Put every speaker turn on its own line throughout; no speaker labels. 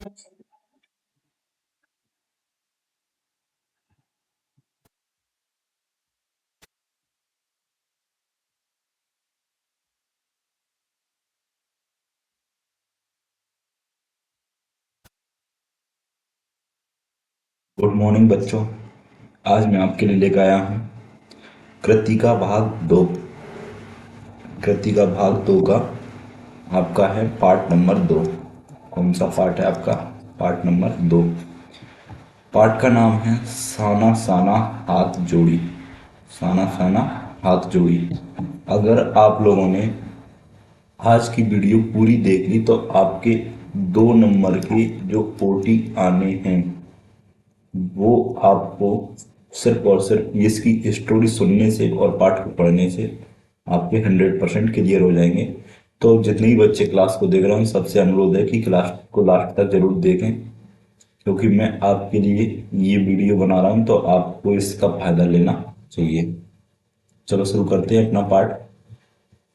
Good morning बच्चों। आज मैं आपके लिए लेकर आया हूँ कृतिका भाग दो। कृतिका भाग दो का आपका है पार्ट नंबर 2। कौन सा पार्ट है आपका? Part number 2। पार्ट का नाम है साना साना हाथ जोड़ी। साना साना हाथ जोड़ी। अगर आप लोगों ने आज की वीडियो पूरी देख ली तो आपके 2 नंबर के जो पोटी आने हैं वो आपको सिर्फ और सिर्फ इसकी स्टोरी सुनने से और पाठ को पढ़ने से आपके 100% क्लियर हो जाएंगे। तो जितने भी बच्चे क्लास को देख रहे हैं सबसे अनुरोध है कि क्लास को लास्ट तक जरूर देखें, क्योंकि मैं आपके लिए ये वीडियो बना रहा हूँ तो आपको इसका फायदा लेना चाहिए। चलो शुरू करते हैं अपना पाठ।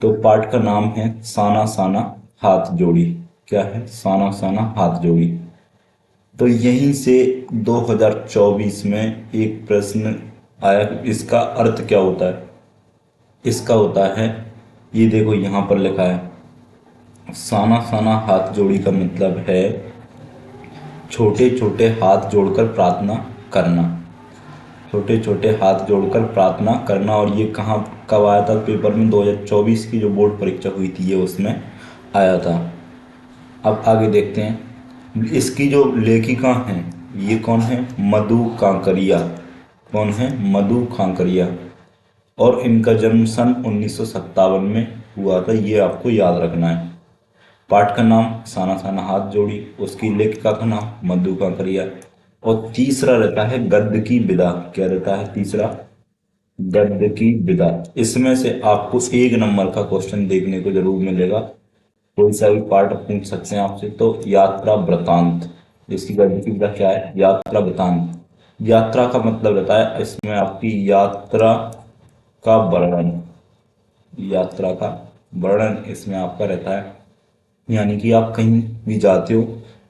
तो पाठ का नाम है साना साना हाथ जोड़ी। क्या है? साना साना हाथ जोड़ी। तो यहीं से 2024 में एक प्रश्न आया, इसका अर्थ क्या होता है? इसका होता है, ये देखो यहाँ पर लिखा है, साना साना हाथ जोड़ी का मतलब है छोटे छोटे हाथ जोड़कर प्रार्थना करना। छोटे छोटे हाथ जोड़कर प्रार्थना करना। और ये कहाँ कब आया था पेपर में? 2024 की जो बोर्ड परीक्षा हुई थी ये उसमें आया था। अब आगे देखते हैं। इसकी जो लेखिका हैं ये कौन है? मधु कांकरिया। कौन है? मधु कांकरिया। और इनका जन्म सन 1957 में हुआ था, ये आपको याद रखना है। पाठ का नाम साना साना हाथ जोड़ी, उसकी लेखिका का नाम मधु कांकरिया। और तीसरा रहता है गद्य की विदा। क्या रहता है तीसरा? गद्य की विदा। इसमें से आपको 1 नंबर का क्वेश्चन देखने को जरूर मिलेगा। कोई सा भी पार्ट पूछ सकते हैं आपसे। तो यात्रा वृतांत, इसकी गद्य की विधा क्या है? यात्रा वृतांत। यात्रा का मतलब रहता है इसमें आपकी यात्रा का वर्णन। यात्रा का वर्णन इसमें आपका रहता है, यानी कि आप कहीं भी जाते हो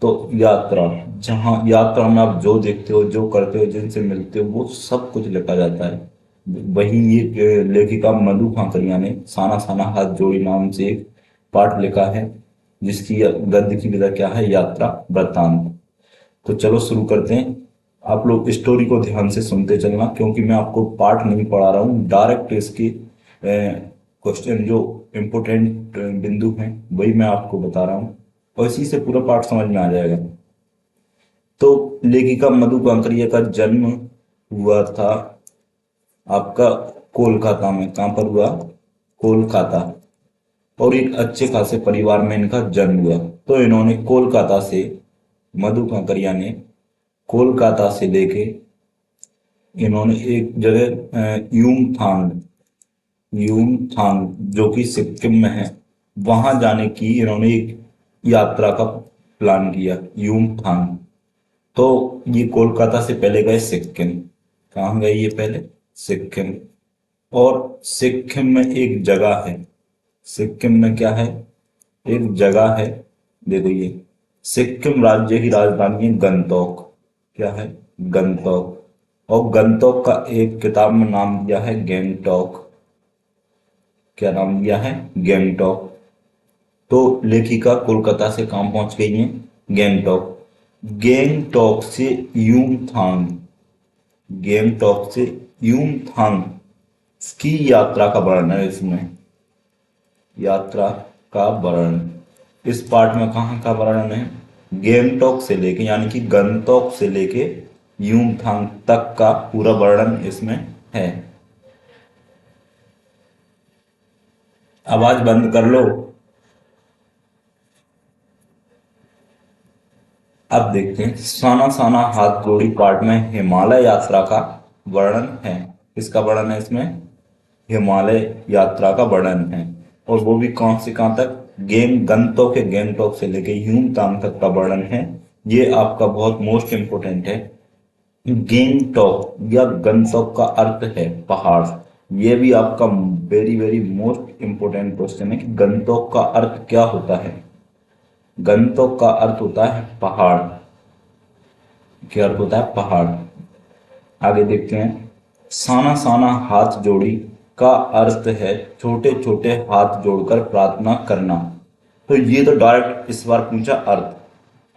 तो यात्रा, जहाँ यात्रा में आप जो देखते हो, जो करते हो, जिनसे मिलते हो, वो सब कुछ लिखा जाता है। वही ये लेखिका मधु कांकरिया ने साना साना हाथ जोड़ी नाम से एक पाठ लिखा है, जिसकी गद्य की विधा क्या है? यात्रा वृत्तांत। तो चलो शुरू करते हैं। आप लोग स्टोरी को ध्यान से सुनते चलना, क्योंकि मैं आपको पाठ नहीं पढ़ा रहा हूँ, डायरेक्ट इसके क्वेश्चन जो इम्पोर्टेंट बिंदु हैं वही मैं आपको बता रहा हूँ, और इसी से पूरा पाठ समझ में आ जाएगा। तो लेखिका मधु कांकरिया का जन्म हुआ था आपका कोलकाता में। कहाँ पर हुआ? कोलकाता। और एक अच्छे खासे परिवार में इनका जन्म हुआ। तो इन्होंने कोलकाता से, मधु कांकरिया ने कोलकाता से लेके इन्होंने एक जगह यूमथांग जो कि सिक्किम में है, वहां जाने की इन्होंने एक यात्रा का प्लान किया। यूमथांग। तो ये कोलकाता से पहले गए सिक्किम। कहाँ गए ये पहले? सिक्किम। और सिक्किम में एक जगह है। सिक्किम में क्या है? एक जगह है, देखो ये सिक्किम राज्य की राजधानी है गंगटोक। क्या है? गंगटोक। और गंगटोक का एक किताब में नाम दिया है गैंगटॉक। क्या नाम दिया है? गैंगटॉक। तो लेखिका कोलकाता से कहाँ पहुंच गई है? गैंगटॉक। गैंगटॉक से यूमथांग, गैंगटॉक से यूमथांग की यात्रा का वर्णन है इसमें। यात्रा का वर्णन इस पार्ट में कहाँ का वर्णन है? गैंगटॉक से लेके, यानी कि गंगटोक से लेके यूमथांग तक का पूरा वर्णन इसमें है। आवाज बंद कर लो। अब देखते हैं साना साना हाथ जोड़ी पार्ट में हिमालय यात्रा का वर्णन है। किसका वर्णन है इसमें? हिमालय यात्रा का वर्णन है। और वो भी कौन से कहां तक? गैंगटॉक से लेके ह्यूमतांग तक का वर्णन है। ये आपका बहुत मोस्ट इंपोर्टेंट है। गैंगटॉक या गंगटॉक का अर्थ है पहाड़। ये भी आपका very very most important question है कि गंगटॉक का अर्थ क्या होता है। गंतोक का अर्थ होता है पहाड़। क्या अर्थ होता है? पहाड़। आगे देखते हैं। साना साना हाथ जोड़ी का अर्थ है छोटे छोटे हाथ जोड़कर प्रार्थना करना। तो ये तो डायरेक्ट इस बार पूछा अर्थ।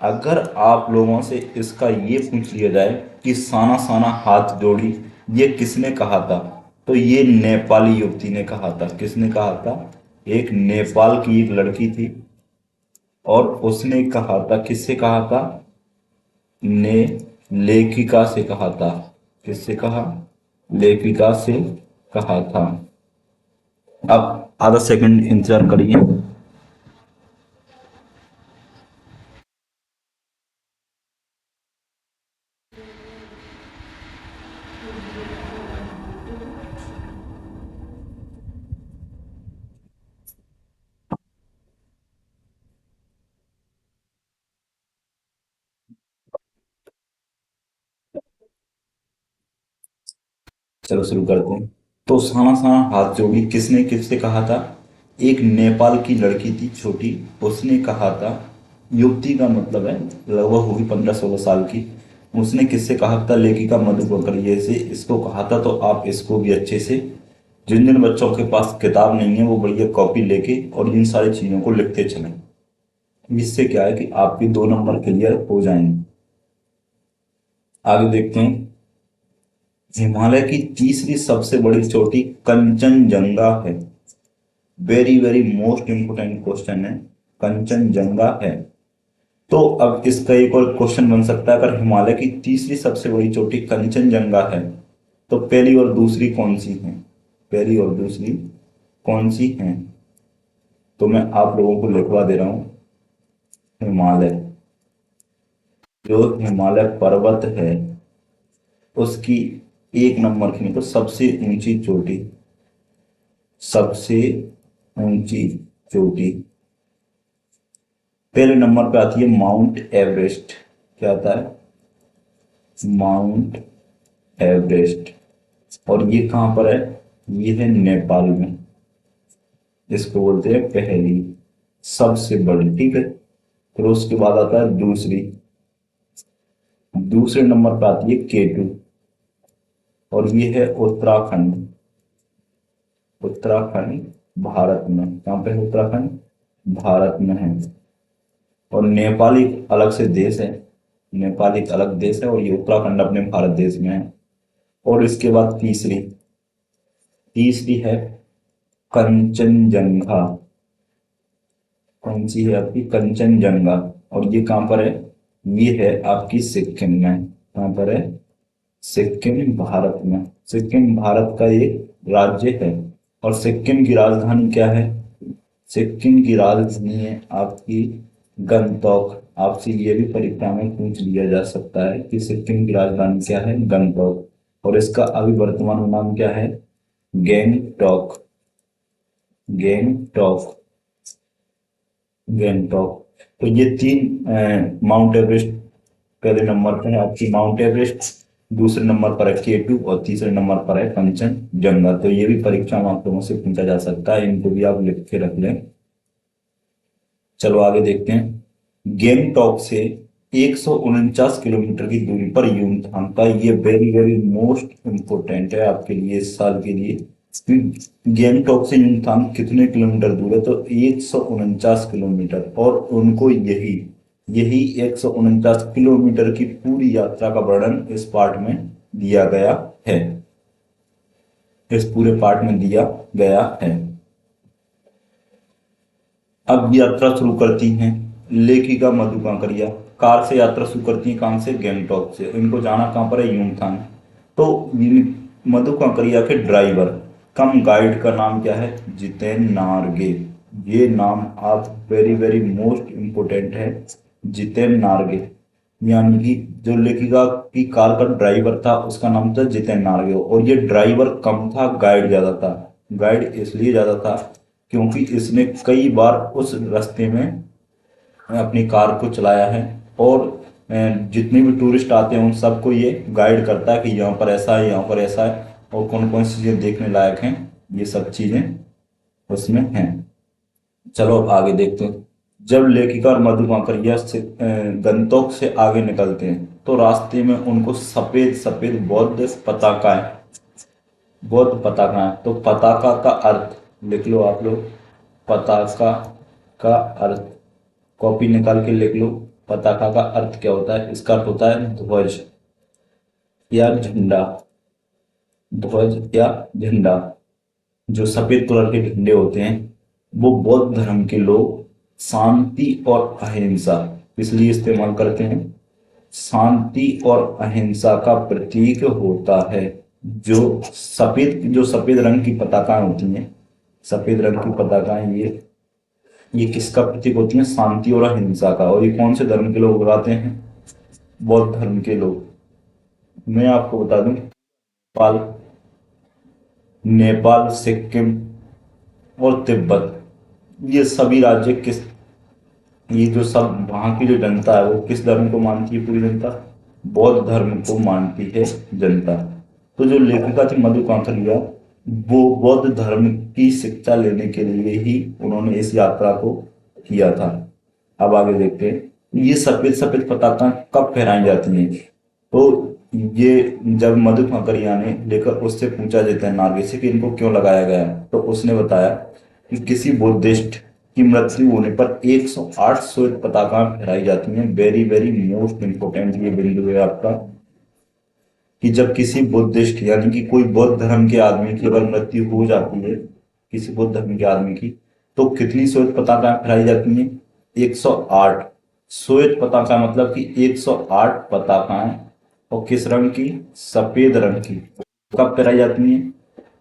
अगर आप लोगों से इसका ये पूछ लिया जाए कि साना साना हाथ जोड़ी ये किसने कहा था, तो ये नेपाली युवती ने कहा था। किसने कहा था? एक नेपाल की एक लड़की थी और उसने कहा था। किससे कहा था? ने लेखिका से कहा था। किससे कहा? लेखिका से कहा था। अब आधा सेकंड इंतजार करिए। चलो शुरू करते हैं। तो साना साना हाथ जोड़ी किसने किससे कहा था? एक नेपाल की लड़की थी छोटी, उसने कहा था। युवती का मतलब है लगभग होगी 15-16 साल की। उसने किससे कहा था? लेखिका मधु बकरिया से इसको कहा था। तो आप इसको भी अच्छे से, जिन जिन बच्चों के पास किताब नहीं है वो बढ़िया कॉपी लेके और इन सारी चीजों को लिखते चलें। इससे क्या है कि आपके 2 नंबर क्लियर हो जाएंगे। आगे देखते हैं। हिमालय की तीसरी सबसे बड़ी चोटी कंचनजंगा है। Very very most important question है। कंचनजंगा है। तो अब इसका एक और क्वेश्चन बन सकता है, अगर हिमालय की तीसरी सबसे बड़ी चोटी कंचनजंगा है तो पहली और दूसरी कौन सी है? पहली और दूसरी कौन सी है? तो मैं आप लोगों को लिखवा दे रहा हूं। हिमालय, जो हिमालय पर्वत है उसकी 1 नंबर की नहीं तो सबसे ऊंची चोटी, सबसे ऊंची चोटी पहले नंबर पे आती है माउंट एवरेस्ट। क्या आता है? Mount Everest. और ये कहां पर है? ये है नेपाल में। इसको बोलते हैं पहली सबसे बड़ी। ठीक है। फिर उसके बाद आता है दूसरी। दूसरे नंबर पे आती है केटू। और ये है उत्तराखंड। उत्तराखंड भारत में। कहां पे है उत्तराखंड? भारत में है। और नेपाल एक अलग से देश है। नेपाल एक अलग देश है और ये उत्तराखंड अपने भारत देश में है। और इसके बाद तीसरी, तीसरी है कंचनजंगा। कौन सी है आपकी? कंचनजंगा। और ये कहां पर है? ये है आपकी सिक्किम में। कहां पर है? सिक्किम भारत में। सिक्किम भारत का एक राज्य है। और सिक्किम की राजधानी क्या है? सिक्किम की राजधानी है आपकी गंगटोक। आपसे ये भी परीक्षा में पूछ लिया जा सकता है कि सिक्किम की राजधानी क्या है? गंगटोक। और इसका अभी वर्तमान नाम क्या है? गैंगटॉक। गैंगटॉक। गैंगटॉक। तो ये 3 माउंट एवरेस्ट पहले नंबर पर है आपकी माउंट एवरेस्ट, दूसरे नंबर पर है केटू और तीसरे नंबर पर है कंचनजंगा। तो ये भी परीक्षा में आप लोगों से पूछा जा सकता है, इनको भी आप लिख के रख लें। चलो आगे देखते हैं। गैंगटॉक से 149 किलोमीटर की दूरी पर युमथांग का, ये वेरी वेरी मोस्ट इंपोर्टेंट है आपके लिए इस साल के लिए। गैंगटॉक से युमथांग कितने किलोमीटर दूर है? तो 149 किलोमीटर। और उनको यही यही 149 किलोमीटर की पूरी यात्रा का वर्णन इस पार्ट में दिया गया है। इस पूरे पार्ट में दिया गया है। अब यात्रा शुरू करती हैं लेखिका मधु कांकरिया। कार से यात्रा शुरू करती हैं। कहां से? गैंगटॉक से। इनको जाना कहां पर है? यूमथांग। तो मधु कांकरिया के ड्राइवर कम गाइड का नाम क्या है? जितेन नारगे। ये नाम आप वेरी वेरी मोस्ट इंपोर्टेंट है। जितेन नारगे। यानी कि जो लेखिका की कार का ड्राइवर था उसका नाम था जितेन नारगे। और ये ड्राइवर कम था, गाइड ज्यादा था। गाइड इसलिए ज्यादा था क्योंकि इसने कई बार उस रास्ते में अपनी कार को चलाया है। और जितने भी टूरिस्ट आते हैं उन सबको ये गाइड करता है कि यहाँ पर ऐसा है, यहाँ पर ऐसा है और कौन कौन सी चीजें देखने लायक हैं। ये सब चीजें उसमें हैं। चलो अब आगे देखते हैं। जब लेखिका और मधुमाकर यह गंतोक से आगे निकलते हैं तो रास्ते में उनको सफेद सफेद बौद्ध पताकाएं, तो पताका का अर्थ लिख लो आप लोग। पताका का अर्थ कॉपी निकाल के लिख लो। पताका का अर्थ क्या होता है? इसका अर्थ होता है ध्वज या झंडा। ध्वज या झंडा, जो सफेद कलर के झंडे होते हैं वो बौद्ध धर्म के लोग शांति और अहिंसा इसलिए इस्तेमाल करते हैं। शांति और अहिंसा का प्रतीक होता है। जो सफेद रंग की पताकाएं होती हैं, सफेद रंग की पताकाएं, ये किसका प्रतीक होती हैं? शांति और अहिंसा का। और ये कौन से धर्म के लोग उड़ाते हैं? बौद्ध धर्म के लोग। मैं आपको बता दूं, नेपाल, सिक्किम और तिब्बत, ये सभी राज्य ये जो सब वहाँ की जो जनता है वो किस धर्म को मानती है? पूरी जनता बौद्ध धर्म को मानती है जनता। तो जो लेखिका थी मधु कांकरिया, वो बौद्ध धर्म की शिक्षा लेने के लिए ही उन्होंने इस यात्रा को किया था। अब आगे देखते हैं ये सफेद सफेद पताका कब फहराई जाती हैं। तो ये जब मधु कांकरिया ने लेकर उससे पूछा जाता है नार्गे से कि इनको क्यों लगाया गया, तो उसने बताया कि किसी बुद्धिस्ट की मृत्यु होने पर 108 श्वेत पताका फहराई जाती हैं। वेरी वेरी मोस्ट इंपोर्टेंट ये बिंदु है आपका, कि जब किसी बुद्धिस्ट यानी कि कोई बौद्ध धर्म के आदमी की अगर मृत्यु हो जाती है, किसी बौद्ध धर्म के आदमी की, तो कितनी श्वेत पताका फहराई जाती हैं? 108 श्वेत पताका, मतलब कि 108 पताकाएं। और किस रंग की? सफेद रंग की। कब फहराई जाती हैं?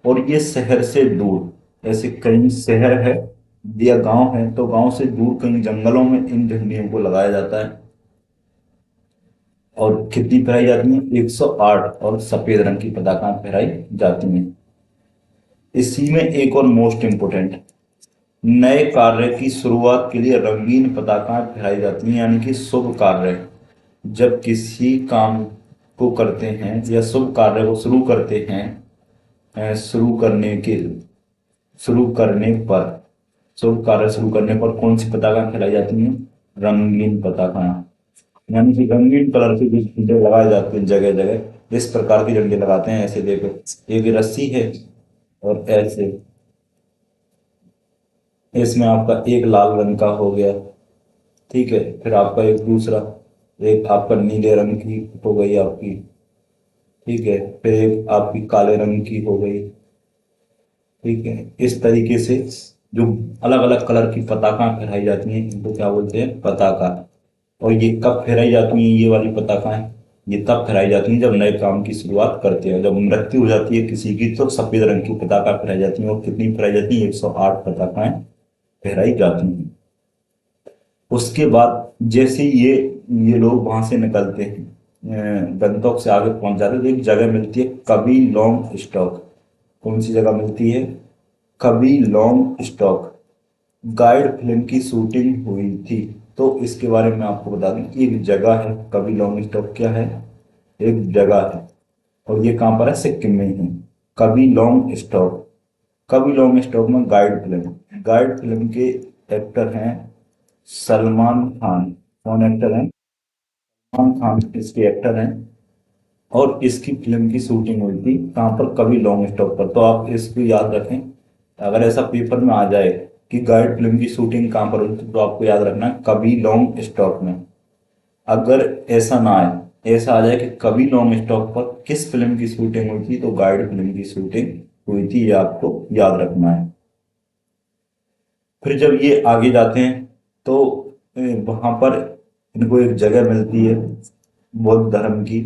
और ये शहर से दूर, ऐसे कहीं शहर है या गांव है तो गांव से दूर कहीं जंगलों में इन झंडियों को लगाया जाता है। और कितनी फहराई जाती है? 108। और सफेद रंग की पताका फहराई जाती हैं। इसी में एक और मोस्ट इंपोर्टेंट, नए कार्य की शुरुआत के लिए रंगीन पताका फहराई जाती हैं। यानी कि शुभ कार्य, जब किसी काम को करते हैं या शुभ कार्य को शुरू करते हैं, शुरू करने पर शुभ कार्य शुरू करने पर कौन सी पताका फहराई जाती हैं? रंगीन पताका। यानी कि रंगीन कलर के भी झंडे लगाए जाते हैं जगह जगह। इस प्रकार के झंडे लगाते हैं। ऐसे देखो, एक रस्सी है और ऐसे इसमें आपका एक लाल रंग का हो गया, ठीक है। फिर आपका एक दूसरा, एक आपका नीले रंग की हो गई आपकी, ठीक है। फिर एक आपकी काले रंग की हो गई, ठीक है। इस तरीके से जो अलग अलग कलर की पताका फहराई जाती हैं इनको क्या बोलते हैं? पताका। और ये कब फहराई जाती हैं ये वाली पताकाएं? ये तब फहराई जाती हैं जब नए काम की शुरुआत करते हैं। जब मृत्यु हो जाती है किसी की तो सफेद रंग की पताका फहराई जाती हैं। और कितनी फहराई जाती हैं? 108 पताकाएं फहराई जाती हैं। उसके बाद जैसे ये लोग वहां से निकलते हैं, गंगटोक से आगे पहुंच जाते हैं तो एक जगह मिलती है कबी लॉन्ग स्टॉक। कौन सी जगह मिलती है? कबी लॉन्ग स्टॉक। गाइड फिल्म की शूटिंग हुई थी। तो इसके बारे में आपको बता दूं, एक जगह है कबी लॉन्ग स्टॉक। क्या है? एक जगह है। और ये कहाँ पर है? सिक्किम में ही है। कबी लॉन्ग स्टॉक। कबी लॉन्ग स्टॉक में गाइड फिल्म के एक्टर हैं सलमान खान। कौन एक्टर हैं? सलमान खान इसके एक्टर हैं। और इसकी फिल्म की शूटिंग हुई थी कहाँ पर? कभी लॉन्ग स्टॉप पर। तो आप इसको याद रखें, अगर ऐसा पेपर में आ जाए कि गाइड फिल्म की शूटिंग कहाँ पर हुई थी तो आपको याद रखना है कभी लॉन्ग स्टॉप में। अगर ऐसा ना आए, ऐसा आ जाए कि कभी लॉन्ग स्टॉप पर किस फिल्म की शूटिंग हुई थी, तो गाइड फिल्म की शूटिंग हुई थी, ये आपको याद रखना है। फिर जब ये आगे जाते हैं तो वहां पर इनको एक जगह मिलती है बौद्ध धर्म की।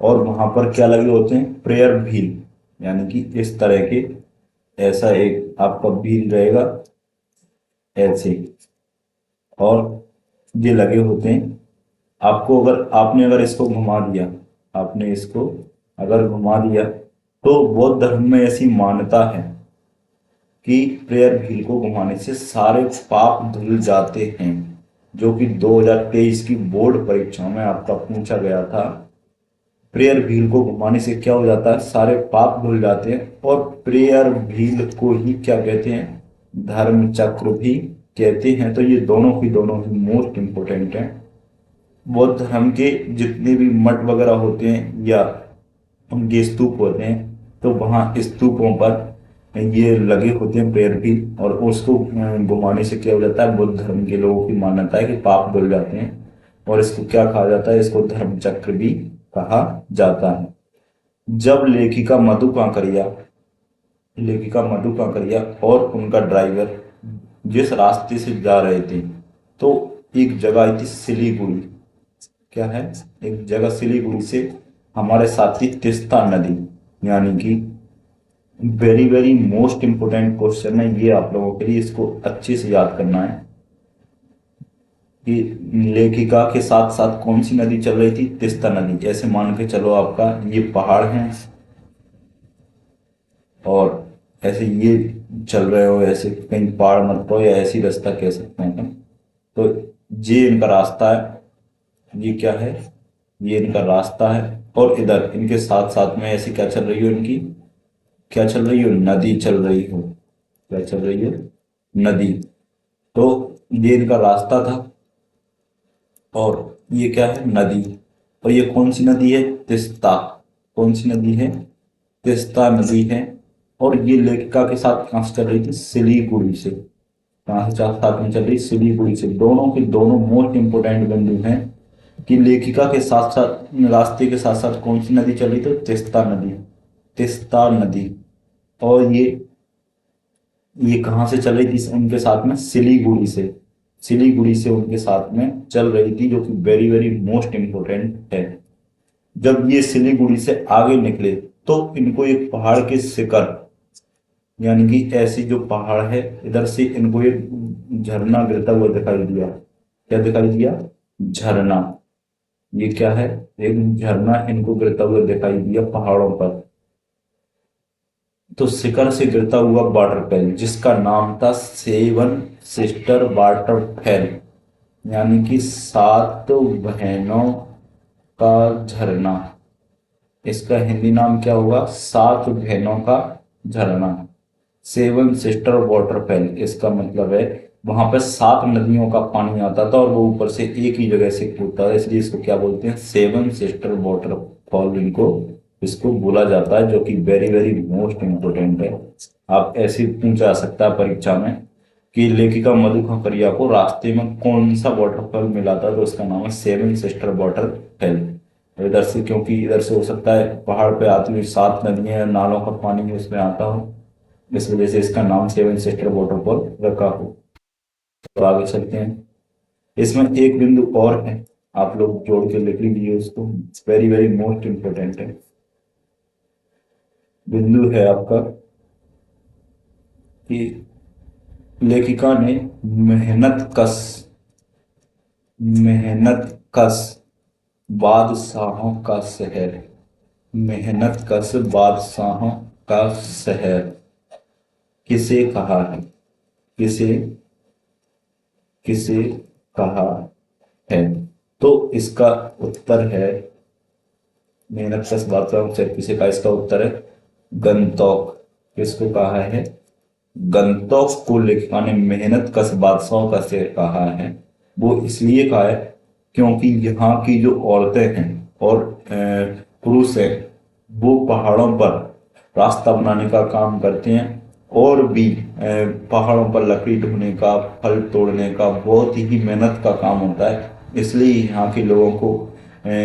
और वहां पर क्या लगे होते हैं? Prayer wheel. यानी कि इस तरह के, ऐसा एक आपका व्हील रहेगा ऐसे, और ये लगे होते हैं। अगर इसको घुमा दिया, आपने इसको अगर घुमा दिया तो बौद्ध धर्म में ऐसी मान्यता है कि प्रेयर व्हील को घुमाने से सारे पाप धुल जाते हैं। जो कि 2023 की बोर्ड परीक्षाओं में आपका पूछा गया था। प्रेयर व्हील को घुमाने से क्या हो जाता है? सारे पाप धुल जाते हैं। और प्रेयर व्हील को ही क्या कहते हैं? धर्म चक्र भी कहते हैं, तो ये दोनों ही मोस्ट इम्पोर्टेंट हैं। बौद्ध धर्म के जितने भी मठ वगैरह होते हैं या उनके स्तूप होते हैं, तो वहाँ स्तूपों पर ये लगे होते हैं पेड़ भी, और उसको घुमाने से क्या हो जाता है, बुद्ध धर्म के लोगों की मान्यता है कि पाप धुल जाते हैं। और इसको क्या कहा जाता है, इसको धर्म चक्र भी कहा जाता है। जब लेखिका मधु कांकरिया और उनका ड्राइवर जिस रास्ते से जा रहे थे, तो एक जगह आई थी सिलीगुड़ी। क्या है, एक जगह सिलीगुड़ी से हमारे साथी तिस्ता नदी, यानी कि very very most important question है ये आप लोगों के लिए, इसको अच्छे से याद करना है कि लेखिका के साथ साथ कौन सी नदी चल रही थी, तिस्ता नदी। ऐसे मान के चलो आपका ये पहाड़ है और ऐसे ये चल रहे हो, ऐसे कहीं पहाड़ मत पाओ या ऐसी रास्ता कह सकते हैं हम। तो ये इनका रास्ता है, ये क्या है, ये इनका रास्ता है। और इधर इनके साथ साथ में ऐसी क्या चल रही हो, इनकी क्या चल रही हो, नदी चल रही हो। क्या चल रही है, नदी। तो ये इनका रास्ता था और ये क्या है, नदी। और ये कौन सी नदी है, तिस्ता। कौन सी नदी है, तिस्ता नदी है। और ये लेखिका के साथ कहाँ से चल रही थी, सिलीगुड़ी से। कहाँ से साथ में चल रही, सिलीगुड़ी से। दोनों के दोनों मोस्ट इंपोर्टेंट बिंदु हैं कि लेखिका के साथ साथ रास्ते के साथ साथ कौन सी नदी चल रही थी, तिस्ता नदी। तिस्ता नदी। और ये कहाँ से चल रही थी उनके साथ में, सिलीगुड़ी से। सिलीगुड़ी से उनके साथ में चल रही थी, जो कि वेरी वेरी मोस्ट इंपोर्टेंट है। जब ये सिलीगुड़ी से आगे निकले तो इनको एक पहाड़ के शिखर, यानी कि ऐसी जो पहाड़ है, इधर से इनको एक झरना गिरता हुआ दिखाई दिया। क्या दिखाई दिया, झरना। ये क्या है, एक झरना इनको गिरता हुआ दिखाई दिया पहाड़ों पर। तो शिखर से गिरता हुआ वाटरफॉल, जिसका नाम था सेवन सिस्टर वाटरफॉल, यानी कि 7 बहनों का झरना। इसका हिंदी नाम क्या होगा, 7 बहनों का झरना। सेवन सिस्टर वाटरफॉल, इसका मतलब है वहां पर 7 नदियों का पानी आता था और वो ऊपर से एक ही जगह से कूदता था, इसलिए इसको क्या बोलते हैं, सेवन सिस्टर वाटरफॉल इनको इसको बोला जाता है, जो कि वेरी वेरी मोस्ट इंपोर्टेंट है। आप ऐसे पूछा जा सकता है परीक्षा में कि लेखिका मधु कांकरिया को रास्ते में कौन सा वाटरफॉल मिला था, तो उसका नाम है सेवन सिस्टर वाटरफॉल। इधर से, क्योंकि इधर से हो सकता है पहाड़ पे आती हुई 7 नदियां, नालों का पानी उसमें आता हो, इस वजह से इसका नाम सेवन सिस्टर वाटरफॉल रखा हो। तो आगे चलते हैं। इसमें एक बिंदु और है, आप लोग जोड़ के लिख लीजिए उसको, वेरी वेरी मोस्ट इंपोर्टेंट है। बिंदु है आपका कि लेखिका ने मेहनत कश बादशाहों का शहर, मेहनत कश बादशाहों का शहर किसे कहा है, किसे किसे कहा है। तो इसका उत्तर है, मेहनत कश बादशाहों का शहर किसे कहा, इसका उत्तर है गंगटोक। किसको कहा है, गंगटोक को लेखिका ने मेहनत कश बादशाहों का शहर कहा है। वो इसलिए कहा है क्योंकि यहाँ की जो औरतें हैं और पुरुष हैं, वो पहाड़ों पर रास्ता बनाने का काम करते हैं और भी पहाड़ों पर लकड़ी ढूंढने का, फल तोड़ने का बहुत ही मेहनत का काम होता है। इसलिए यहाँ के लोगों को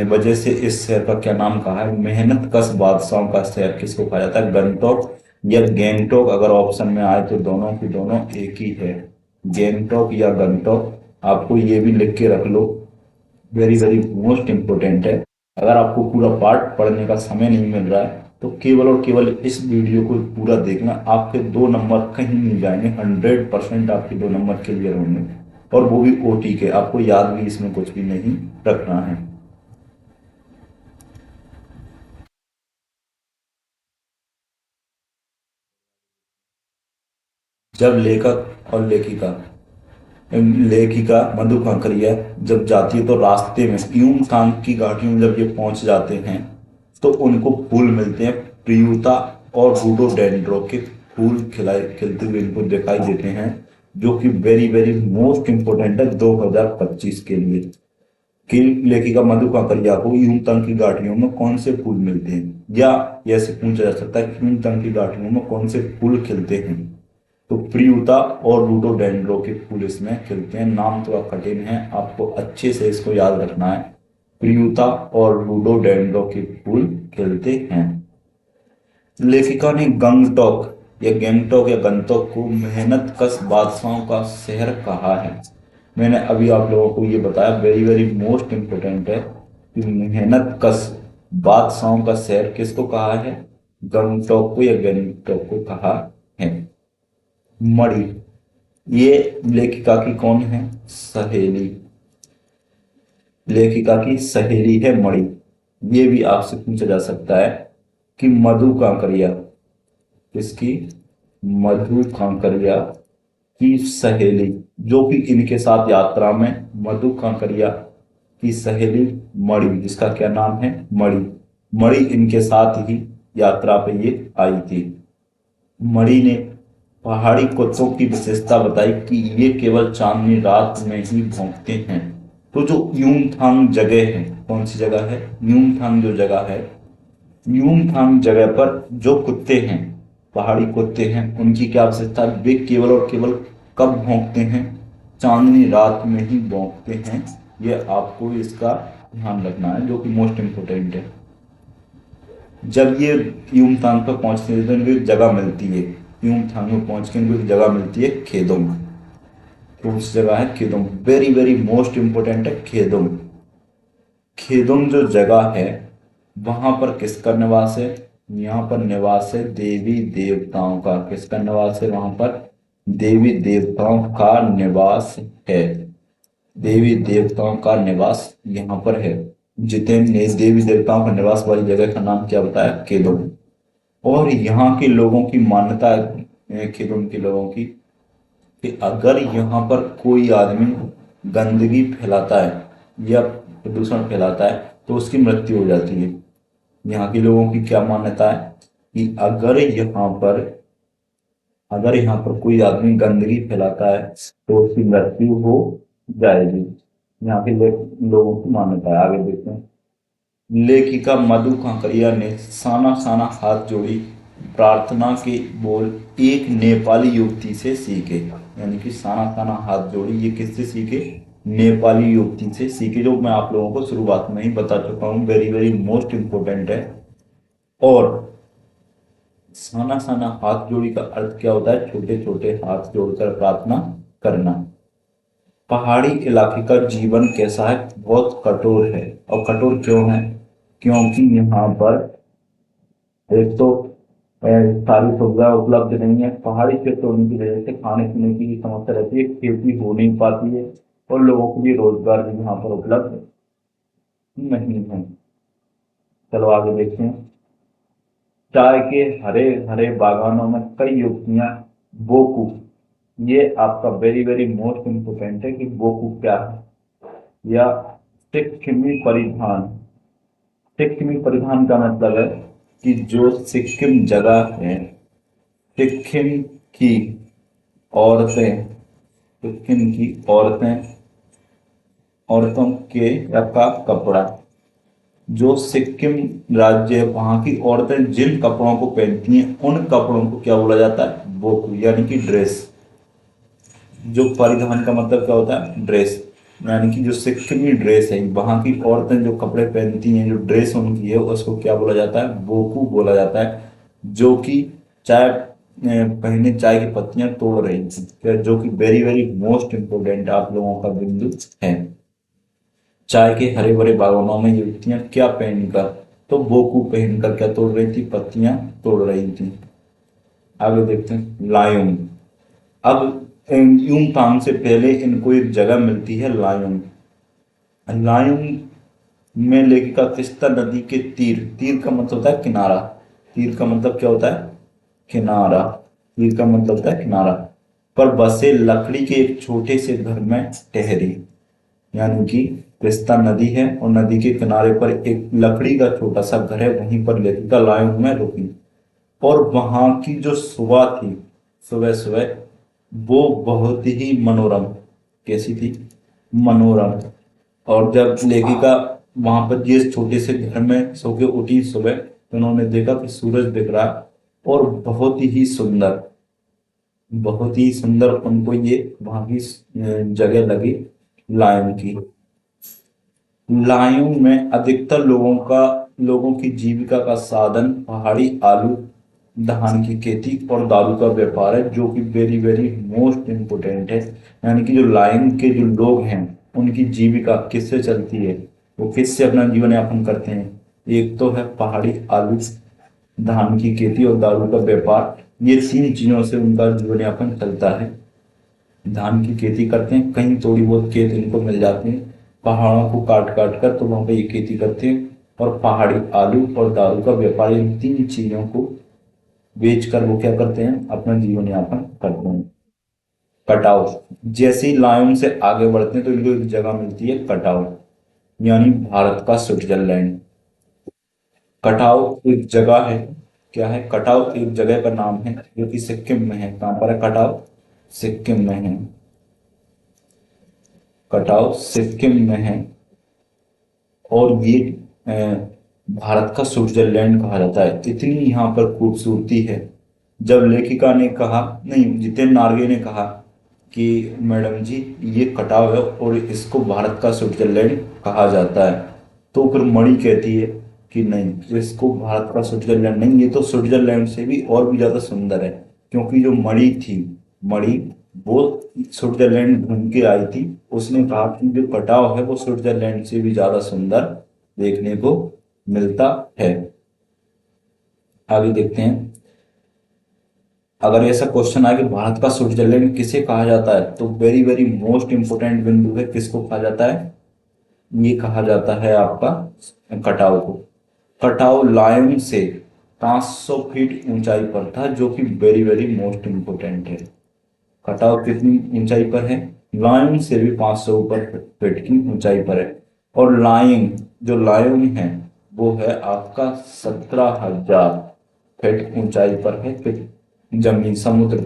वजह से इस शहर का क्या नाम कहा है, मेहनत कश बादशाहों का शहर किसको कहा जाता है, गंगटोक या गैंगटोक। अगर ऑप्शन में आए तो दोनों की दोनों एक ही है, गैंगटोक या गंगटोक। आपको ये भी लिख के रख लो, वेरी वेरी मोस्ट इंपोर्टेंट है। अगर आपको पूरा पार्ट पढ़ने का समय नहीं मिल रहा है तो केवल और केवल इस वीडियो को पूरा देखना, आपके 2 नंबर कहीं नहीं जाएंगे, 100% आपके 2 नंबर क्लियर होंगे, और वो भी ओटी के। आपको याद भी इसमें कुछ भी नहीं रखना है। जब लेखक और लेखिका मधु कांकरिया जब जाती है तो रास्ते में यूं कांग की घाटी में जब ये पहुंच जाते हैं तो उनको फूल मिलते हैं, प्रियुता और रूडोडेंड्रो के फूल खिलते हुए इनको दिखाई देते हैं। जो कि वेरी वेरी मोस्ट इंपोर्टेंट है 2025 के लिए, कि लेखिका मधु कांकरिया को यूंग की गाठियों में कौन से फूल मिलते हैं, या ऐसे पूछा जा सकता है कि यूंग की गाठियों में कौन से फूल खिलते हैं। तो प्रियुता और रोडोडेंड्रो के फूल इसमें खिलते हैं। नाम थोड़ा कठिन है, आपको अच्छे से इसको याद रखना है। प्रियुता और रोडोडेंड्रो के फूल खिलते हैं। लेखिका ने गंगटोक या गंगटोक को मेहनत कश बादशाहों का शहर कहा है। मैंने अभी आप लोगों को ये बताया, वेरी वेरी मोस्ट इंपोर्टेंट है कि मेहनत कश बादशाहों का शहर किसको कहा है, गंगटोक को या गंगटोक को कहा है। मणि, ये लेखिका की कौन है, सहेली, लेखिका की सहेली है मणि। ये भी आपसे पूछा जा सकता है कि मधु कांकरिया किसकी, मधु कांकरिया की सहेली, जो कि इनके साथ यात्रा में मधु कांकरिया की सहेली मणि, जिसका क्या नाम है, मणि, मणि इनके साथ ही यात्रा पे ये आई थी। मणि ने पहाड़ी कुत्तों की विशेषता बताई कि ये केवल चांदनी रात में ही भौंकते हैं। तो जो यूमथांग जगह है, कौन सी जगह है, यूमथांग जो जगह है, यूमथांग जगह पर जो कुत्ते हैं, पहाड़ी कुत्ते हैं, उनकी क्या विशेषता है, वे केवल और केवल कब भौंकते हैं, चांदनी रात में ही भौंकते हैं। ये आपको इसका ध्यान रखना है, जो कि मोस्ट इंपोर्टेंट है। जब ये यूमथांग पर पहुंचते हैं तो इनको एक जगह मिलती है, यूमथांग में पहुंच के इनको एक जगह मिलती है खेदोंग। तो उस जगह है खेदोंग, वेरी वेरी मोस्ट इंपोर्टेंट है खेदोंग। खेदोंग जो जगह है वहां पर किसका निवास है, यहाँ पर निवास है देवी देवताओं का। किसका निवास है वहां पर, देवी देवताओं का निवास है। देवी देवताओं का निवास यहाँ पर है। जितेंद्र ने देवी देवताओं का निवास वाली जगह का नाम क्या बताया, केदोंग। और यहाँ के लोगों की मान्यता है, केदोंग के लोगों की, कि अगर यहाँ पर कोई आदमी गंदगी फैलाता है या प्रदूषण फैलाता है तो उसकी मृत्यु हो जाती है। यहाँ के लोगों की क्या मान्यता है कि अगर यहाँ पर कोई आदमी गंदगी फैलाता है तो उसकी मृत्यु हो जाएगी। यहाँ के लोगों की मान्यता है। आगे देखते हैं। लेखिका मधु कांकरिया ने साना साना हाथ जोड़ी प्रार्थना के बोल एक नेपाली युवती से सीखे। यानी कि साना साना हाथ जोड़ी ये किससे सीखे, नेपाली युवती से सीखे, जो मैं आप लोगों को शुरुआत में ही बता चुका हूँ, वेरी वेरी मोस्ट इंपोर्टेंट है। और साना साना हाथ जोड़ी का अर्थ क्या होता है, छोटे छोटे हाथ जोड़कर प्रार्थना करना। पहाड़ी इलाके का जीवन कैसा है, बहुत कठोर है। और कठोर क्यों है, क्योंकि यहाँ पर एक तो सारी सुविधा उपलब्ध नहीं है। पहाड़ी क्षेत्र होने की वजह से खाने पीने की समस्या रहती है, खेती हो नहीं पाती है, और लोगों के लिए रोजगार भी यहाँ पर उपलब्ध नहीं है। चलो आगे देखते हैं। चाय के हरे हरे बागानों में कई युवतियां बोकू, ये आपका वेरी वेरी मोस्ट इंपोर्टेंट है कि बोकू क्या है, या सिक्किमी परिधान। सिक्किमी परिधान का मतलब है कि जो सिक्किम जगह है, सिक्किम की औरतें, सिक्किम की औरतों के या का कपड़ा, जो सिक्किम राज्य है वहां की औरतें जिन कपड़ों को पहनती हैं उन कपड़ों को क्या बोला जाता है, बोकू, यानी कि ड्रेस। जो परिधान का मतलब क्या होता है, ड्रेस, यानी कि जो सिक्किमी ड्रेस है, वहां की औरतें जो कपड़े पहनती हैं, जो ड्रेस उनकी है, उसको क्या बोला जाता है, बोकू बोला जाता है। जो कि चाय पहले चाय की पत्तियां तोड़ रही थी, जो कि वेरी वेरी मोस्ट इंपोर्टेंट आप लोगों का बिंदु है। चाय के हरे भरे बागानों में युवतियां क्या पहनकर, तो बोकू पहनकर क्या तोड़ रही थी, पत्तियां तोड़ रही थी। आगे देखते हैं। लायोंग, अब यूमथांग से पहले इनको एक जगह मिलती है लायोंग। लायोंग में लेखिका तिस्ता नदी के तीर, तीर का मतलब होता है किनारा, तीर का मतलब क्या होता है, किनारा, तीर का मतलब होता है किनारा, पर बसे लकड़ी के एक छोटे से घर में ठहरी। यानी कि तिस्ता नदी है और नदी के किनारे पर एक लकड़ी का छोटा सा घर है, वहीं पर लेखिका लायोंग में रुकी। और वहां की जो सुबह थी, सुबह सुबह वो बहुत ही मनोरम, कैसी थी, मनोरम। और जब लेखिका वहां पर जिस छोटे से घर में सो के उठी सुबह, तो उन्होंने देखा कि सूरज दिख रहा है, और बहुत ही सुंदर उनको ये वहां की जगह लगी, लायन की। लायों में अधिकतर लोगों की जीविका का साधन पहाड़ी आलू, धान की खेती और दारू का व्यापार है, जो कि वेरी वेरी मोस्ट इम्पोर्टेंट है। यानी कि जो लायन के जो लोग हैं, उनकी जीविका किससे चलती है, वो किससे अपना जीवन यापन करते हैं? एक तो है पहाड़ी आलू, धान की खेती और दारू का व्यापार। ये तीन चीजों से उनका जीवन यापन चलता है। धान की खेती करते हैं, कहीं थोड़ी बहुत खेत इनको मिल जाते हैं पहाड़ों को काट काट कर, तो वहां पे ये खेती करते हैं। और पहाड़ी आलू और दारू का व्यापार, इन तीन चीजों को बेच कर वो क्या करते हैं, अपना जीवन यापन करते हैं। कटाव, जैसे ही लायन से आगे बढ़ते हैं तो इनको एक जगह मिलती है कटाव, यानी भारत का स्विट्जरलैंड। कटाव एक जगह है, क्या है, कटाव एक जगह का नाम है जो कि सिक्किम में है। कहाँ पर है कटाव? सिक्किम में है। कटाव सिक्किम में है। और ये भारत का स्विट्जरलैंड कहा जाता है। इतनी यहाँ पर खूबसूरती है। जब लेखिका ने कहा, नहीं, जितेन नार्गे ने कहा कि मैडम जी ये कटाव है और इसको भारत का स्विट्जरलैंड कहा जाता है, तो फिर मणि कहती है कि नहीं, इसको भारत का स्विट्जरलैंड नहीं, ये तो स्विट्जरलैंड से भी और भी ज्यादा सुंदर है। क्योंकि जो मणि थी, मणि, वो स्विट्जरलैंड घूम के आई थी। उसने कहा कि जो कटाव है वो स्विट्जरलैंड से भी ज्यादा सुंदर देखने को मिलता है। आगे देखते हैं। अगर ऐसा क्वेश्चन आए कि भारत का स्विट्जरलैंड किसे कहा जाता है, तो वेरी वेरी मोस्ट इंपोर्टेंट बिंदु है, किसको कहा जाता है? ये कहा जाता है आपका कटाव को। कटाव लायन से 500 फीट ऊंचाई पर था, जो कि वेरी वेरी मोस्ट इंपोर्टेंट है। कटाव कितनी ऊंचाई पर है? लायन से भी 500 ऊपर फीट की ऊंचाई पर है। और लायन, जो लायन है, वो है आपका 17,000 फीट ऊंचाई पर है। फिर जमीन, समुद्र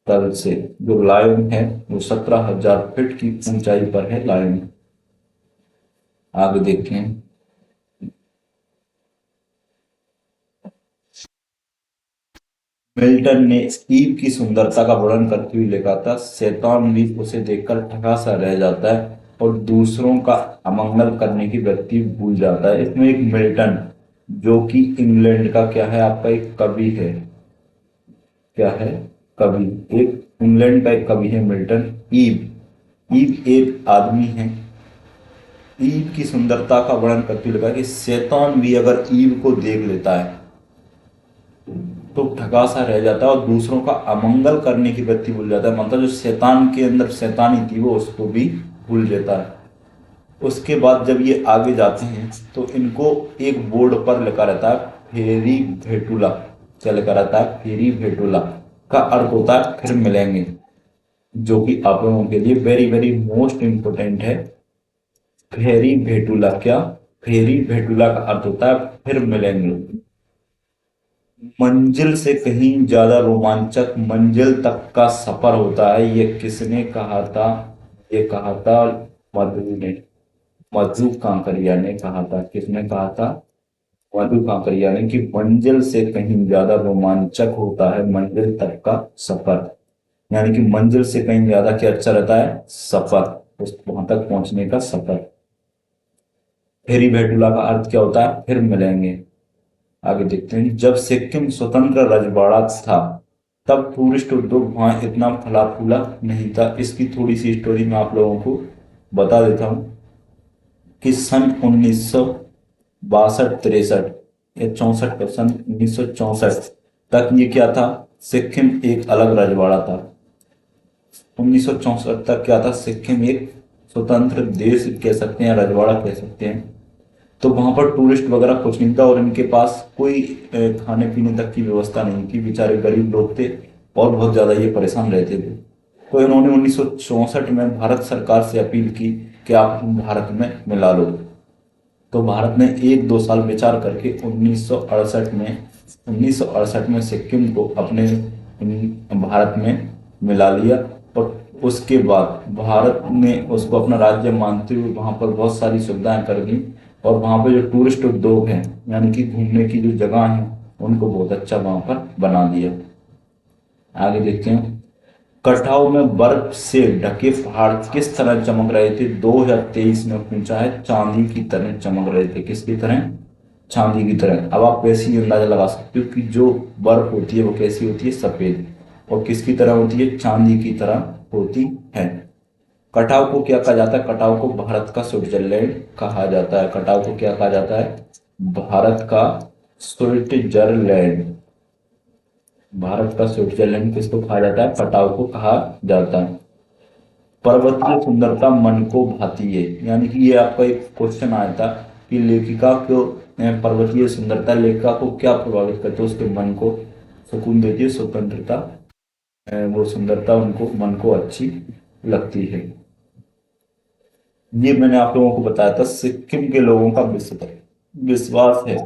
तल से जो लायन है वो 17,000 फीट की ऊंचाई पर है लायन। आगे देखते हैं। मिल्टन ने ईव की सुंदरता का वर्णन करते हुए लिखा था, शैतान भी उसे देखकर ठगा सा रह जाता है और दूसरों का अमंगल करने की व्यक्ति भूल जाता है। इसमें एक मिल्टन, जो कि इंग्लैंड का क्या है, आपका एक कवि है। क्या है? कवि। एक इंग्लैंड का एक कवि है मिल्टन। ईव, ईव एक आदमी है। ईव की सुंदरता का वर्णन करते हुए लिखा कि शैतान भी अगर ईव को देख लेता है तो ठगा सा रह जाता है और दूसरों का अमंगल करने की वृत्ति भूल जाता है। मतलब जो शैतान के अंदर शैतानी थी वो उसको भी भूल जाता है। उसके बाद जब ये आगे जाते हैं तो इनको एक बोर्ड पर लिखा रहता है फेरी भेटुला। क्या लिखा रहता है? फेरी भेटुला। का अर्थ होता है फिर मिलेंगे, जो कि आप लोगों के लिए वेरी वेरी मोस्ट इंपोर्टेंट है। फेरी भेटुला, क्या? फेरी भेटुला का अर्थ होता है फिर मिलेंगे। मंजिल से कहीं ज्यादा रोमांचक मंजिल तक का सफर होता है, ये किसने कहा था? ये कहा था मधु ने, मधु कांकरिया ने कहा था। किसने कहा था? मधु कांकरिया ने, कि मंजिल से कहीं ज्यादा रोमांचक होता है मंजिल तक का सफर। यानी कि मंजिल से कहीं ज्यादा क्या अच्छा रहता है? सफर, उस वहां तक पहुंचने का सफर। फेरी भेटुला का अर्थ क्या होता है? फिर मिलेंगे। आगे देखते हैं। जब सिक्किम स्वतंत्र रजवाड़ा था तब टूरिस्ट उद्योग वहां इतना फला फूला नहीं था। इसकी थोड़ी सी स्टोरी मैं आप लोगों को बता देता हूं कि सन 1962-63 या 64 का, सन 1964 तक ये क्या था? सिक्किम एक अलग रजवाड़ा था। 1964 तक क्या था? सिक्किम एक स्वतंत्र देश कह सकते हैं, रजवाड़ा कह सकते हैं। तो वहां पर टूरिस्ट वगैरह कुछ नहीं था और इनके पास कोई खाने पीने तक की व्यवस्था नहीं थी। बेचारे गरीब लोग थे और बहुत ज्यादा ये परेशान रहते थे। तो इन्होंने 1964 में भारत सरकार से अपील की कि आप भारत में मिला लो। तो भारत ने 1-2 साल विचार करके 1968 में 1968 में सिक्किम को अपने भारत में मिला लिया और उसके बाद भारत ने उसको अपना राज्य मानते हुए वहाँ पर बहुत सारी सुविधाएं कर दी और वहाँ पर जो टूरिस्ट उद्योग हैं यानी कि घूमने की जो जगह हैं उनको बहुत अच्छा वहाँ पर बना दिया। आगे देखते हैं, कटाव में बर्फ से ढके पहाड़ किस तरह चमक रहे थे? 2023 में पूछा है, चांदी की तरह चमक रहे थे। किसकी तरह? चांदी की तरह। अब आप वैसे ही अंदाजा लगा सकते हो कि जो बर्फ होती है वो कैसी होती है? सफेद। और किसकी तरह होती है? चांदी की तरह होती है। कटाव को क्या कहा जाता है? कटाव को भारत का स्विट्जरलैंड कहा जाता है। कटाव को क्या कहा जाता है? भारत का स्विट्जरलैंड। भारत का स्विट्जरलैंड किसको कहा जाता है? कटाव को कहा जाता है। पर्वतीय सुंदरता मन को भाती है, यानी कि ये आपका एक क्वेश्चन आया था कि लेखिका को पर्वतीय सुंदरता लेखिका को क्या प्रभावित करती है? उसके मन को सुकून देती है, स्वतंत्रता, वो सुंदरता उनको मन को अच्छी लगती है। ये मैंने आप लोगों को बताया था। सिक्किम के लोगों का विश्वास है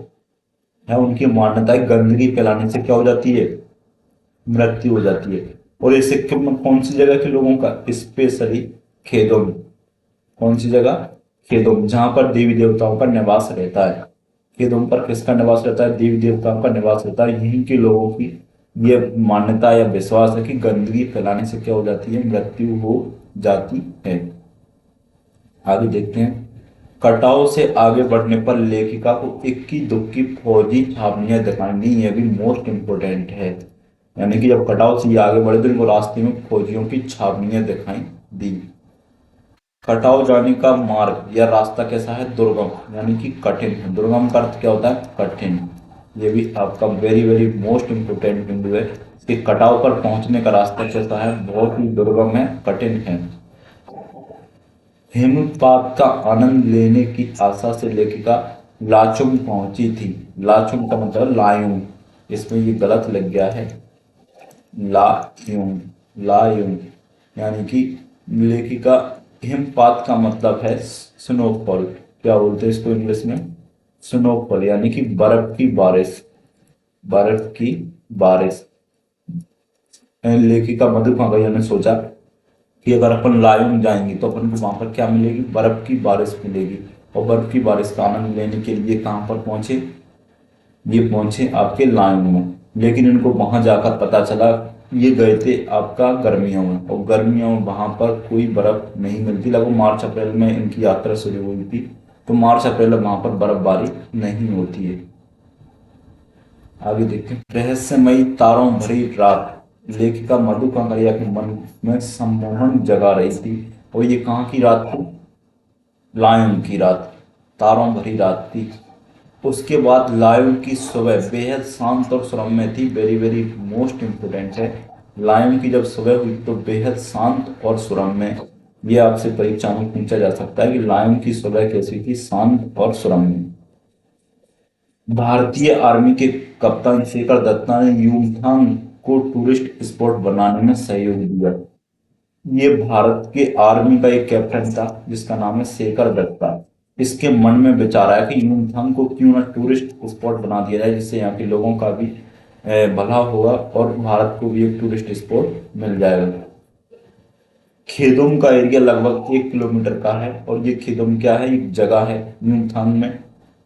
उनकी मान्यता है गंदगी फैलाने से क्या हो जाती है? मृत्यु हो जाती है। और ये सिक्किम में कौन सी जगह के लोगों का? स्पेशली खेदोम। कौन सी जगह? खेदोम, जहां पर देवी देवताओं का निवास रहता है। खेदोम पर किसका निवास रहता है? देवी देवताओं का निवास रहता है। यहीं के लोगों की ये मान्यता या विश्वास है कि गंदगी फैलाने से क्या हो जाती है? मृत्यु हो जाती है। आगे देखते हैं, कटाव से आगे बढ़ने पर लेखिका को इक्की दुक्की फौजी छावनियां दिखाई दी। ये भी मोस्ट इंपोर्टेंट है, यानी कि जब कटाव से ये आगे बढ़े तो इनको रास्ते में फौजियों की छावनियां दिखाई दी। कटाव जाने का मार्ग या रास्ता कैसा है? दुर्गम, यानी कि कठिन है। दुर्गम का अर्थ क्या होता है? कठिन। ये भी आपका वेरी वेरी मोस्ट इंपोर्टेंट बिंदु है कि कटाव पर पहुंचने का रास्ता कैसा है? बहुत ही दुर्गम है, कठिन है। हिमपात का आनंद लेने की आशा से लेखिका लाचुंग पहुंची थी। लाचुंग का मतलब लायुंग, इसमें ये गलत लग गया है। लायुंग, लायुंग, यानी कि लेखिका, हिमपात का मतलब है स्नोफॉल। क्या बोलते हैं इसको इंग्लिश में? स्नोफॉल, यानी कि बर्फ की बारिश। बर्फ की बारिश। लेखिका मधुमागैया ने सोचा कि अगर अपन लायुंग जाएंगे तो अपन को वहां पर क्या मिलेगी? बर्फ की बारिश मिलेगी। और बर्फ की बारिश का आनंद लेने के लिए कहां पर पहुंचे? ये पहुंचे आपके लायुंग में। लेकिन इनको वहां जाकर पता चला, ये गए थे आपका गर्मियों में, और गर्मियों में वहां पर कोई बर्फ नहीं मिलती। लगभग मार्च अप्रैल में इनकी यात्रा शुरू हुई थी, तो मार्च अप्रैल में वहां पर बर्फबारी नहीं होती है। आगे देखते हैं, रहस्यमयी तारों भरी रात लेखिका मधु कांकरिया के मन में सम्मोहन जगा रही थी। और ये कहाँ की रात थी? लायन की रात, तारों भरी रात थी। उसके बाद लायन की सुबह बेहद शांत और सुरम्य थी। वेरी वेरी मोस्ट इंपोर्टेंट है। लायन की जब सुबह हुई तो बेहद शांत और सुरम्य। ये आपसे परीक्षा में पूछा जा सकता है कि लायन की सुबह कैसी थी? शांत और सुरम्य। भारतीय आर्मी के कप्तान शेखर दत्ता ने यूमथांग को टूरिस्ट स्पॉट बनाने में सहयोग दिया। ये भारत के आर्मी का एक कैप्टन था जिसका नाम है शेखर दत्ता। इसके मन में विचार आया कि यूमथांग को क्यों ना टूरिस्ट स्पॉट बना दिया जाए, जिससे यहाँ के लोगों का भी भला होगा और भारत को भी एक टूरिस्ट स्पॉट मिल जाएगा। खेदोम का एरिया लगभग 1 किलोमीटर का है, और ये खेदोम क्या है? एक जगह है यूमथांग में,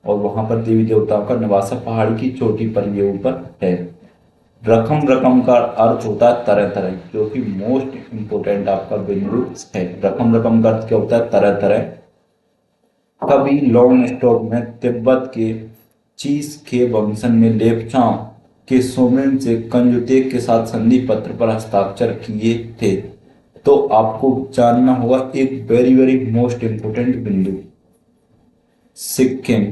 और वहां पर देवी देवताओं का निवास है। पहाड़ी की चोटी पर ये ऊपर है। रकम रकम का अर्थ होता है तरह तरह, जो कि मोस्ट इंपोर्टेंट आपका बिंदु है। रकम रकम का अर्थ क्या होता है? तरह तरह। कभी लॉन्ग स्टॉप में तिब्बत के चीस के वंशन में लेपचाओं के सोमेन से कंजुतेक के साथ संधि पत्र पर हस्ताक्षर किए थे। तो आपको जानना होगा एक वेरी वेरी मोस्ट इंपोर्टेंट बिंदु, सिक्किम।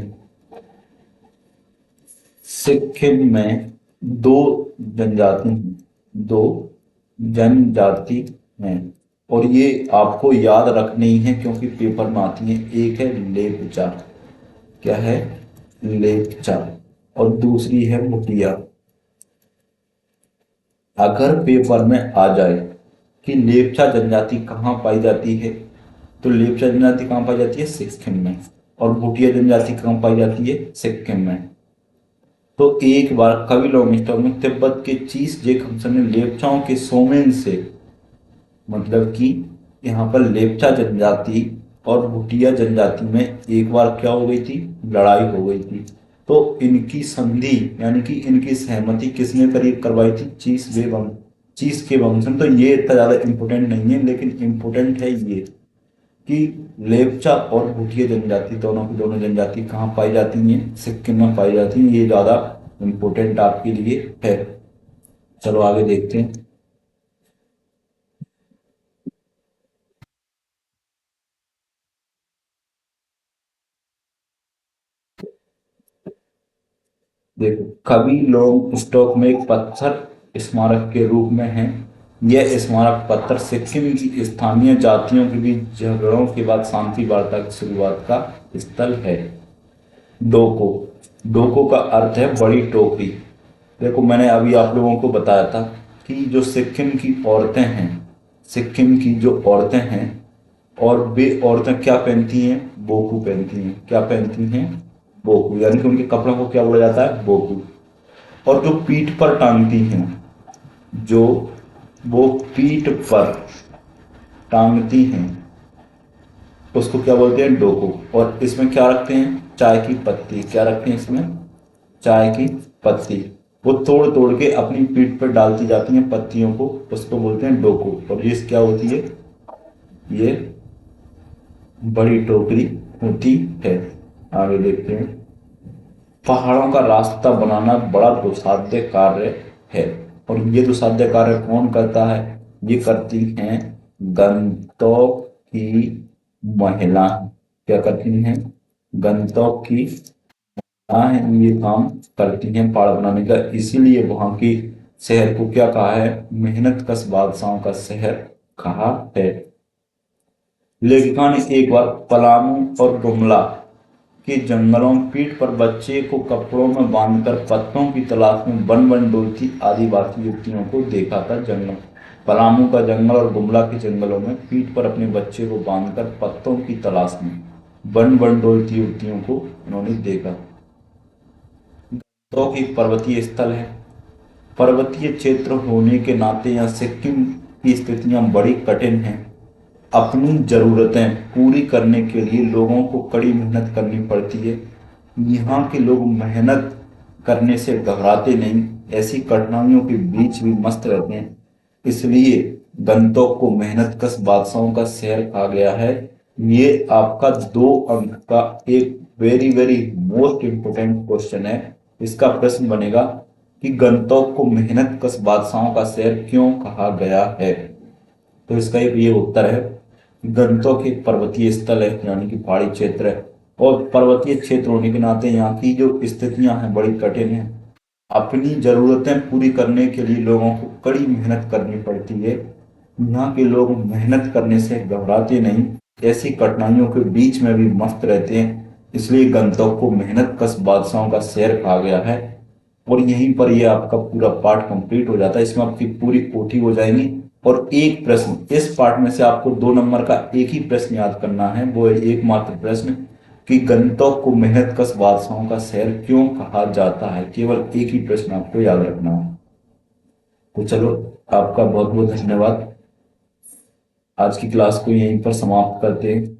सिक्किम में दो जनजाति हैं, दो जनजाति हैं, और ये आपको याद रखनी है क्योंकि पेपर में आती है। एक है लेपचा, क्या है? लेपचा। और दूसरी है भूटिया। अगर पेपर में आ जाए कि लेपचा जनजाति कहाँ पाई जाती है, तो लेपचा जनजाति कहाँ पाई जाती है? सिक्किम में। और भूटिया जनजाति कहाँ पाई जाती है? सिक्किम में। तो एक बार कवि लोमिष्ठक में तिब्बत के चीस जेकब्सन ने लेप्चाओं के सोमेन से, मतलब कि यहाँ पर लेप्चा जनजाति और भूटिया जनजाति में एक बार क्या हो गई थी, लड़ाई हो गई थी। तो इनकी संधि यानी कि इनकी सहमति किसने करीब करवाई थी, चीस के वंश ने। तो ये इतना ज्यादा इंपोर्टेंट नहीं है, लेकिन इंपोर्टेंट है ये कि लेप्चा और भूटिया जनजाति दोनों की दोनों जनजाति कहाँ पाई जाती हैं, सिक्किम में पाई जाती हैं। ये ज्यादा इंपोर्टेंट आपके लिए है। चलो आगे देखते हैं। देखो, कवि लोग स्टॉक में एक पत्थर स्मारक के रूप में है। यह स्मारक पत्थर सिक्किम की स्थानीय जातियों के बीच झगड़ों के बाद शांति वार्ता की शुरुआत का स्थल है। डोको, डोको का अर्थ है बड़ी टोकरी। देखो, मैंने अभी आप लोगों को बताया था कि जो सिक्किम की औरतें हैं, सिक्किम की जो औरतें हैं, और वे औरतें क्या पहनती हैं, बोकू पहनती हैं। क्या पहनती हैं, बोकू, यानी कि उनके कपड़ों को क्या बोला जाता है, बोकू। और जो पीठ पर टांगती हैं, जो वो पीठ पर टांगती हैं, उसको क्या बोलते हैं, डोको। और इसमें क्या रखते हैं, चाय की पत्ती। क्या रखते हैं इसमें, चाय की पत्ती। वो तोड़ तोड़ के अपनी पीठ पर डालती जाती हैं पत्तियों को, उसको बोलते हैं डोको। और ये क्या होती है, ये बड़ी टोकरी होती है। आगे देखते हैं। पहाड़ों का रास्ता बनाना बड़ा दुसाध्य कार्य है। और ये दुसाध्य कार्य कौन करता है, ये करती हैं गंगटोक की महिला। क्या करती हैं, गंगटोक की महिलाएं ये काम करती हैं पहाड़ बनाने का। इसीलिए वहां की शहर को क्या कहा है, मेहनत कश बादशाहों का शहर कहा है। लेखिका ने एक बार पलामू और गुमला के जंगलों में पीठ पर बच्चे को कपड़ों में बांधकर पत्तों की तलाश में वन वन डोलती आदिवासी युवतियों को देखा था। जंगलों, पलामू का जंगल और गुमला के जंगलों में पीठ पर अपने बच्चे को बांधकर पत्तों की तलाश में वन वन डोलती युवतियों को उन्होंने देखा। तो एक पर्वतीय स्थल है। पर्वतीय क्षेत्र होने के नाते यहाँ सिक्किम की स्थितियां बड़ी कठिन हैं। अपनी जरूरतें पूरी करने के लिए लोगों को कड़ी मेहनत करनी पड़ती है। यहाँ के लोग मेहनत करने से घबराते नहीं, ऐसी कठिनाइयों के बीच भी मस्त रहते हैं। इसलिए गंतोक को मेहनत कश बादशाहों का शहर कहा गया है। ये आपका 2 अंक का एक very very most important question है। इसका प्रश्न बनेगा कि गंतोक को मेहनत कश बादशाहों का शहर क्यों कहा गया है। तो इसका एक ये उत्तर है, गंतोक एक पर्वतीय स्थल है, यानी कि पहाड़ी क्षेत्र है। और पर्वतीय क्षेत्र होने के नाते यहाँ की जो स्थितियां हैं बड़ी कठिन हैं। अपनी जरूरतें पूरी करने के लिए लोगों को कड़ी मेहनत करनी पड़ती है। यहाँ के लोग मेहनत करने से घबराते नहीं, ऐसी कठिनाइयों के बीच में भी मस्त रहते हैं। इसलिए गंतोक को मेहनत कश बादशाहों का शहर कहा गया है। और यहीं पर ये आपका पूरा पार्ट कंप्लीट हो जाता है। इसमें आपकी पूरी कोठी हो जाएंगी। और एक प्रश्न इस पार्ट में से आपको 2 नंबर का एक ही प्रश्न याद करना है, वो है एकमात्र प्रश्न कि गंतोक को मेहनत कश बादशाहों का शहर क्यों कहा जाता है। केवल एक ही प्रश्न आपको याद रखना है। तो चलो, आपका बहुत बहुत धन्यवाद। आज की क्लास को यहीं पर समाप्त करते हैं।